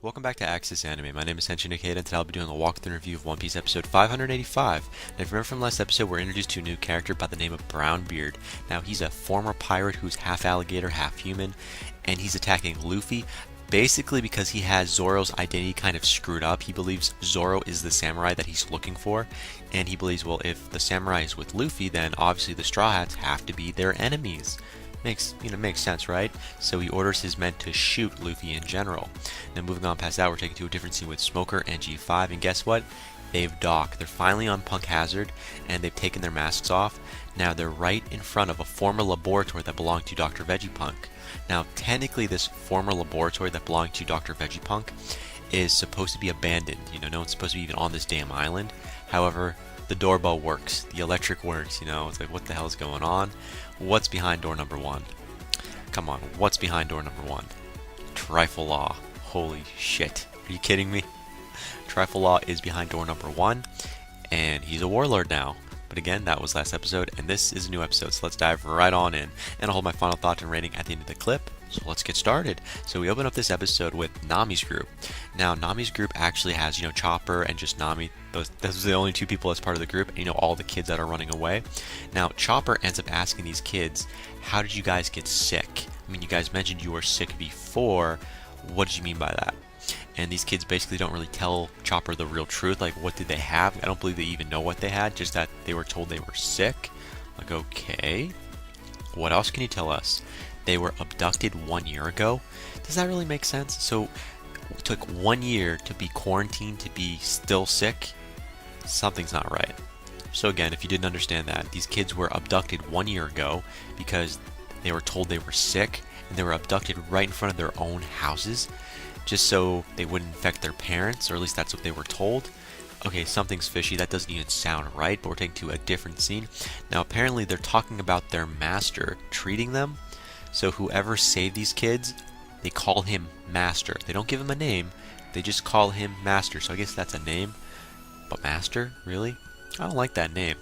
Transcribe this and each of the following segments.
Welcome back to Axis Anime. My name is Henshin Ikeda, and today I'll be doing a walkthrough review of One Piece episode 585. Now, if you remember from last episode, we're introduced to a new character by the name of Brownbeard. Now, he's a former pirate who's half alligator, half human, and he's attacking Luffy basically because he has Zoro's identity kind of screwed up. He believes Zoro is the samurai that he's looking for, and he believes, well, if the samurai is with Luffy, then obviously the Straw Hats have to be their enemies. Makes sense, right? So he orders his men to shoot Luffy in general. Then moving on past that, we're taken to a different scene with Smoker and G5, and guess what? They've docked. They're finally on Punk Hazard, and they've taken their masks off. Now they're right in front of a former laboratory that belonged to Dr. Vegapunk. Now, technically, this former laboratory that belonged to Dr. Vegapunk is supposed to be abandoned. No one's supposed to be even on this damn island. However, the doorbell works. The electric works. It's like, what the hell is going on? What's behind door number one? Come on, what's behind door number one? Trifle Law. Holy shit. Are you kidding me? Trifle Law is behind door number one, and he's a warlord now. But again, that was last episode, and this is a new episode, so let's dive right on in. And I'll hold my final thought and rating at the end of the clip, so let's get started. So we open up this episode with Nami's group. Now, Nami's group actually has, Chopper and just Nami. Those are the only two people as part of the group, and all the kids that are running away. Now, Chopper ends up asking these kids, how did you guys get sick? I mean, you guys mentioned you were sick before. What did you mean by that? And these kids basically don't really tell Chopper the real truth. Like, what did they have? I don't believe they even know what they had, just that they were told they were sick. Like, okay. What else can you tell us? They were abducted 1 year ago? Does that really make sense? So, it took 1 year to be quarantined to be still sick? Something's not right. So again, if you didn't understand that, these kids were abducted 1 year ago because they were told they were sick, and they were abducted right in front of their own houses, just so they wouldn't infect their parents, or at least that's what they were told. Okay, something's fishy. That doesn't even sound right, but we're taken to a different scene. Now, apparently they're talking about their master treating them. So whoever saved these kids, they call him Master. They don't give him a name. They just call him Master. So I guess that's a name. But Master? Really? I don't like that name.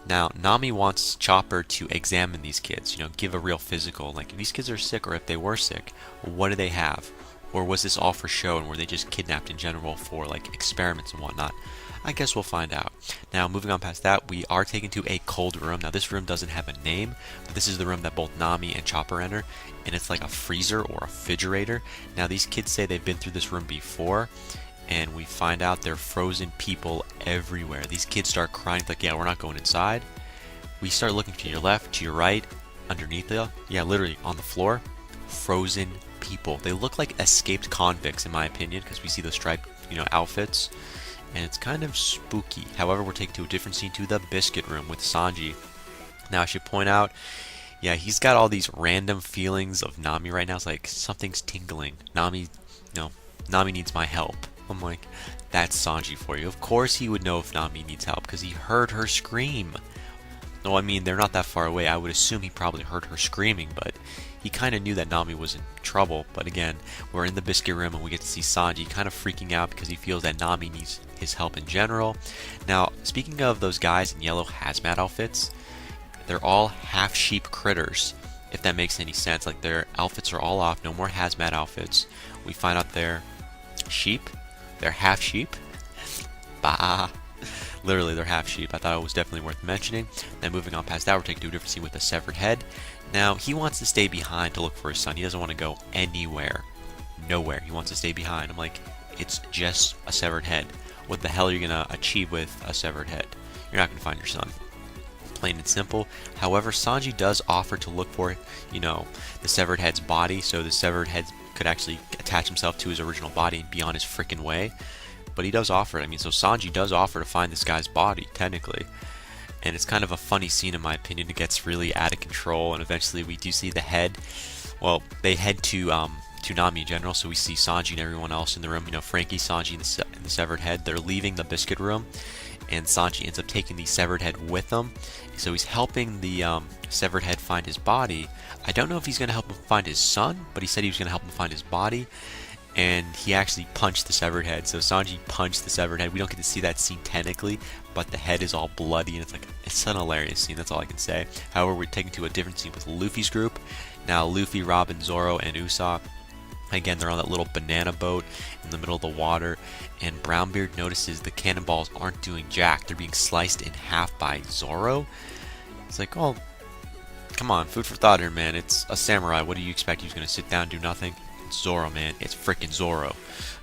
Now, Nami wants Chopper to examine these kids. Give a real physical. Like, if these kids are sick, or if they were sick, what do they have? Or was this all for show, and were they just kidnapped in general for, like, experiments and whatnot? I guess we'll find out. Now, moving on past that, we are taken to a cold room. Now, this room doesn't have a name, but this is the room that both Nami and Chopper enter, and it's like a freezer or a refrigerator. Now, these kids say they've been through this room before, and we find out there are frozen people everywhere. These kids start crying, like, yeah, we're not going inside. We start looking to your left, to your right, underneath you. Yeah, literally, on the floor, frozen people. They look like escaped convicts, in my opinion, because we see the striped, outfits, and it's kind of spooky. However, we're taken to a different scene, to the biscuit room with Sanji. Now, I should point out, yeah, he's got all these random feelings of Nami right now. It's like, something's tingling. Nami needs my help. I'm like, that's Sanji for you. Of course he would know if Nami needs help, because he heard her scream. No, I mean, they're not that far away. I would assume he probably heard her screaming, but he kind of knew that Nami was in trouble. But again, we're in the biscuit room, and we get to see Sanji kind of freaking out because he feels that Nami needs his help in general. Now, speaking of those guys in yellow hazmat outfits, they're all half-sheep critters, if that makes any sense. Like, their outfits are all off, no more hazmat outfits. We find out they're sheep. They're half sheep. Bah. Literally, they're half sheep. I thought it was definitely worth mentioning. Then moving on past that, we're taking to a different scene with the severed head. Now, he wants to stay behind to look for his son. He doesn't want to go anywhere. Nowhere. He wants to stay behind. I'm like, it's just a severed head. What the hell are you going to achieve with a severed head? You're not going to find your son. Plain and simple. However, Sanji does offer to look for, the severed head's body, so the severed head could actually attach himself to his original body and be on his freaking way. But he does offer it. I mean, so Sanji does offer to find this guy's body, technically. And it's kind of a funny scene, in my opinion. It gets really out of control, and eventually we do see the head. Well, they head to Nami in general, so we see Sanji and everyone else in the room. Frankie, Sanji, and the severed head. They're leaving the biscuit room, and Sanji ends up taking the severed head with them. So he's helping the severed head find his body. I don't know if he's going to help him find his son, but he said he was going to help him find his body. And he actually punched the severed head. So Sanji punched the severed head. We don't get to see that scene technically, but the head is all bloody, and it's an hilarious scene. That's all I can say. However, we're taken to a different scene with Luffy's group. Now, Luffy, Robin, Zoro, and Usopp Again, they're on that little banana boat in the middle of the water, and Brownbeard notices the cannonballs aren't doing jack. They're being sliced in half by Zoro. It's like, oh, come on, food for thought here, man. It's a samurai. What do you expect? He's going to sit down and do nothing? It's Zoro, man. It's freaking Zoro.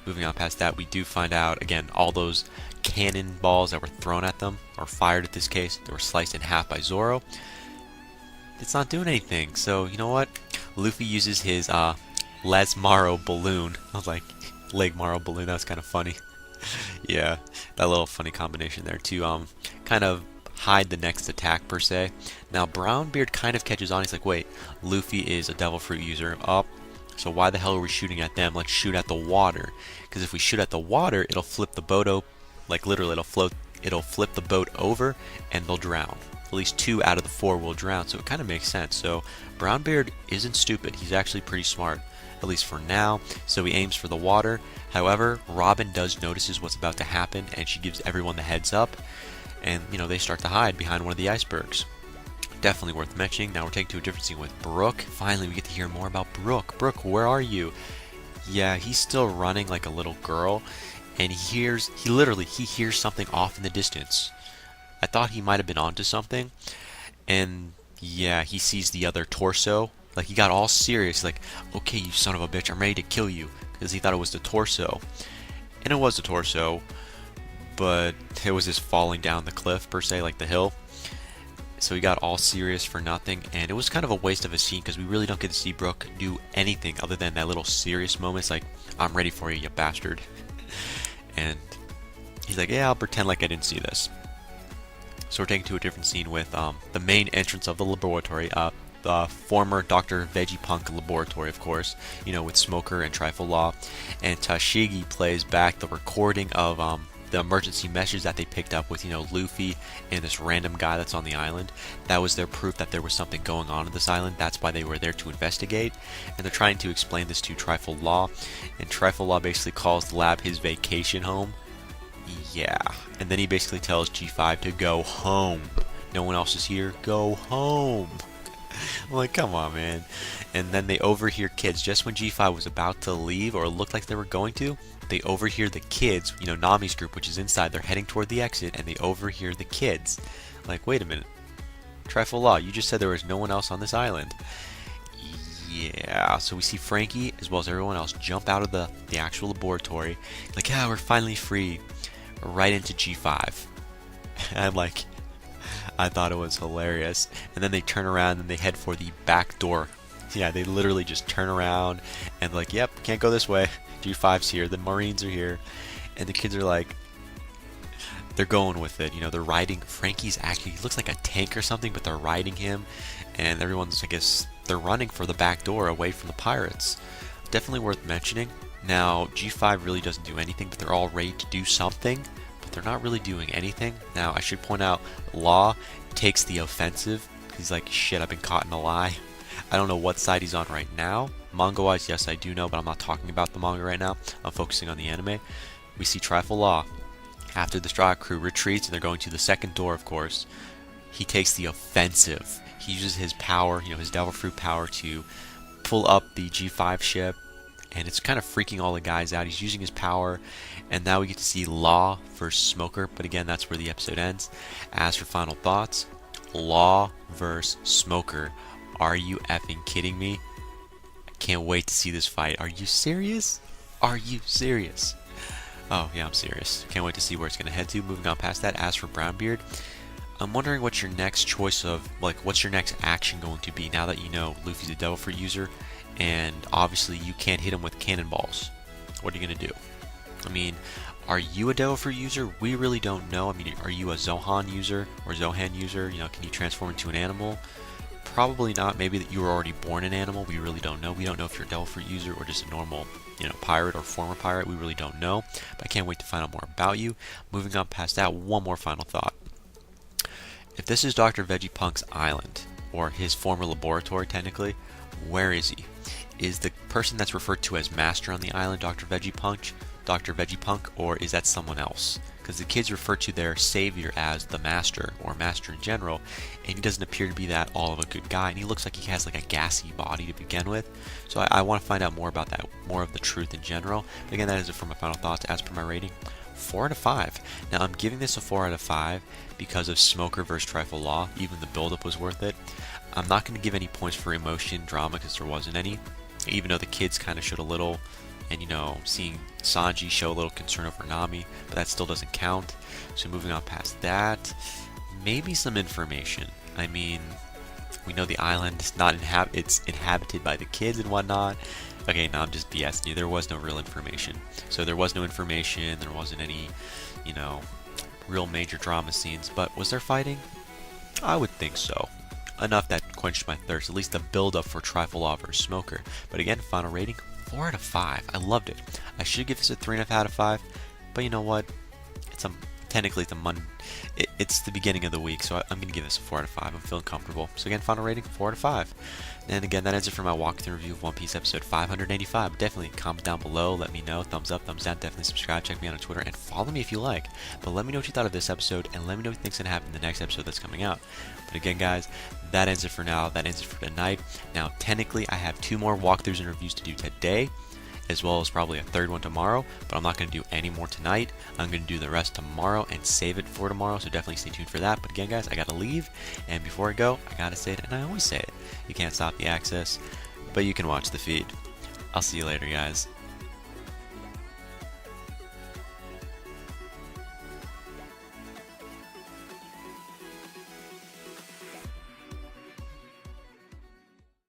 Moving on past that, we do find out, again, all those cannonballs that were thrown at them, or fired in this case, they were sliced in half by Zoro. It's not doing anything. So, you know what? Luffy uses his Les Maro balloon. I was like, Leg Maro balloon. That was kind of funny. Yeah, that little funny combination there to kind of hide the next attack per se. Now Brownbeard kind of catches on. He's like, wait, Luffy is a devil fruit user. So why the hell are we shooting at them? Let's shoot at the water. Because if we shoot at the water, it'll flip the boat like literally it'll flip the boat over and they'll drown. At least 2 out of the 4 will drown, so it kind of makes sense. So Brownbeard isn't stupid. He's actually pretty smart, at least for now. So he aims for the water. However, Robin does notices what's about to happen, and she gives everyone the heads up. And, you know, they start to hide behind one of the icebergs. Definitely worth mentioning. Now we're taking to a different scene with Brook. Finally, we get to hear more about Brook. Brook, where are you? Yeah, he's still running like a little girl, and he hears something off in the distance. I thought he might have been onto something, and yeah, he sees the other torso. Like, he got all serious, like, okay, you son of a bitch, I'm ready to kill you, because he thought it was the torso. And it was the torso, but it was just falling down the cliff, per se, like the hill. So he got all serious for nothing, and it was kind of a waste of a scene, because we really don't get to see Brook do anything other than that little serious moments, like, I'm ready for you, you bastard. And he's like, yeah, I'll pretend like I didn't see this. So we're taken to a different scene with the main entrance of the laboratory, the former Dr. Vegapunk laboratory, of course, you know, with Smoker and Trifle Law. And Tashigi plays back the recording of the emergency message that they picked up with, you know, Luffy and this random guy that's on the island. That was their proof that there was something going on this island. That's why they were there to investigate. And they're trying to explain this to Trifle Law. And Trifle Law basically calls the lab his vacation home. Yeah, and then he basically tells G5 to go home. No one else is here. Go home. I'm like, come on, man. And then they overhear kids. Just when G5 was about to leave, or looked like they were going to, they overhear the kids, you know, Nami's group, which is inside. They're heading toward the exit, and they overhear the kids. Like, wait a minute. Trifle Law, you just said there was no one else on this island. Yeah, so we see Frankie, as well as everyone else, jump out of the actual laboratory. Like, yeah, we're finally free. Right into G5. And like, I thought it was hilarious. And then they turn around and they head for the back door. Yeah, they literally just turn around and like, yep, can't go this way. G5's here, the Marines are here. And the kids are like, they're going with it. You know, they're riding. Frankie's actually, he looks like a tank or something, but they're riding him. And everyone's, I guess, they're running for the back door away from the pirates. Definitely worth mentioning. Now, G5 really doesn't do anything, but they're all ready to do something, but they're not really doing anything. Now, I should point out, Law takes the offensive. He's like, shit, I've been caught in a lie. I don't know what side he's on right now. Manga-wise, yes, I do know, but I'm not talking about the manga right now. I'm focusing on the anime. We see Trifle Law. After the Straw Crew retreats, and they're going to the second door, of course, he takes the offensive. He uses his power, you know, his Devil Fruit power to pull up the G5 ship. And it's kind of freaking all the guys out. He's using his power. And now we get to see Law versus Smoker. But again, that's where the episode ends. As for final thoughts, Law versus Smoker. Are you effing kidding me? I can't wait to see this fight. Are you serious? Are you serious? Oh, yeah, I'm serious. Can't wait to see where it's going to head to. Moving on past that, as for Brownbeard, I'm wondering what your next choice of, like, what's your next action going to be now that you know Luffy's a Devil Fruit user? And obviously you can't hit him with cannonballs. What are you going to do? I mean, are you a Devil Fruit user? We really don't know. I mean, are you a Zohan user or Zohan user? You know, can you transform into an animal? Probably not. Maybe that you were already born an animal. We really don't know. We don't know if you're a Devil Fruit user or just a normal, you know, pirate or former pirate. We really don't know. But I can't wait to find out more about you. Moving on past that, one more final thought. If this is Dr. Vegapunk's island, or his former laboratory technically, where is he? is the person that's referred to as Master on the island Dr. Veggiepunk, or is that someone else? Because the kids refer to their savior as the Master, or Master in general, and he doesn't appear to be that all of a good guy, and he looks like he has like a gassy body to begin with. So I want to find out more about that, more of the truth in general. But again, that is it for my final thoughts as per my rating. 4 out of 5. Now I'm giving this a 4 out of 5 because of Smoker vs. Trifle Law. Even the build-up was worth it. I'm not going to give any points for emotion, drama, because there wasn't any. Even though the kids kind of showed a little, and you know, seeing Sanji show a little concern over Nami, but that still doesn't count. So moving on past that, maybe some information. I mean, we know the island is not it's inhabited by the kids and whatnot. Okay, no, I'm just BSing you. There was no real information. So there was no information. There wasn't any, you know, real major drama scenes. But was there fighting? I would think so. Enough that quenched my thirst. At least the build-up for Trifle Law vs. Smoker. But again, final rating, 4 out of 5. I loved it. I should give this a 3.5 out of 5. But you know what? Technically it's a it's the beginning of the week, so I'm going to give this a 4 out of 5. I'm feeling comfortable. So again, final rating, 4 out of 5. And again, that ends it for my walkthrough review of One Piece episode 585. But definitely comment down below, let me know, thumbs up, thumbs down, definitely subscribe, check me out on Twitter, and follow me if you like. But let me know what you thought of this episode, and let me know what you think's going to happen in the next episode that's coming out. But again, guys, that ends it for now. That ends it for tonight. Now, technically, I have 2 more walkthroughs and reviews to do today, as well as probably a 3rd one tomorrow, but I'm not going to do any more tonight. I'm going to do the rest tomorrow and save it for tomorrow, so definitely stay tuned for that. But again, guys, I got to leave, and before I go, I got to say it, and I always say it. You can't stop the access, but you can watch the feed. I'll see you later, guys.